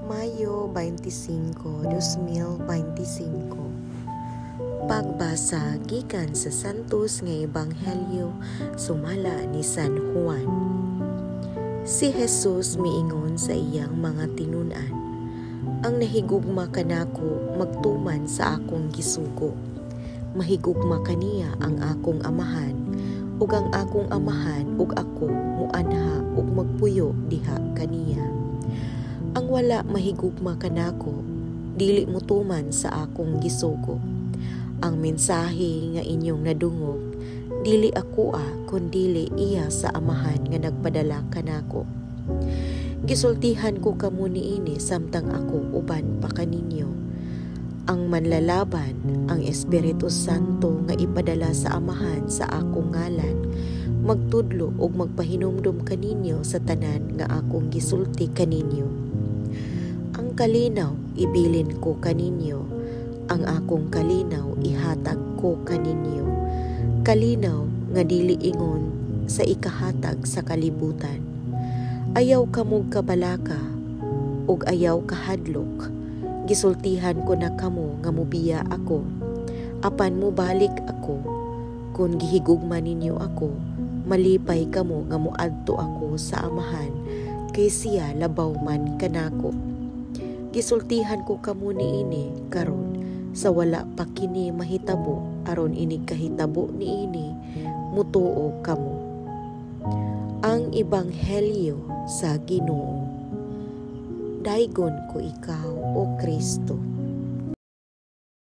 Mayo 25, 2025. Pagbasa gikan sa Santos nga Ebanghelyo sumala ni San Juan. Si Jesus miingon sa iyang mga tinunan, "Ang nahigugma kanako magtuman sa akong gisugo. Mahigugma kaniya ang akong amahan, ug ang akong amahan ug ako muanha ug magpuyo diha kaniya. Ang wala mahigugma kanako, dili motuman sa akong gisugo. Ang mensahe nga inyong nadungog, dili ako kundili iya sa amahan nga nagpadala kanako. Gisultihan ko kamo niini samtang ako uban pa kaninyo. Ang manlalaban, ang Espiritu Santo nga ipadala sa amahan sa akong ngalan, magtudlo ug magpahinumdum kaninyo sa tanan nga akong gisulti kaninyo. Ang kalinaw ibilin ko kaninyo, ang akong kalinaw ihatag ko kaninyo. Kalinaw nga dili ingon sa ikahatag sa kalibutan. Ayaw kamog kabalaka ug ayaw kahadlok. Gisultihan ko na kamo nga mubiya ako. Apan mubalik ako. Kung gihigugma ninyo ako, malipay kamo nga muadto ako sa amahan, kay siya labaw man kanako. Gisultihan ko kamo niini karon sa wala pa kini mahitabo, aron ini kahitabo niini mutuo kamo." Ang Ebanghelyo sa Ginoo. Daygon ko ikaw, O Kristo.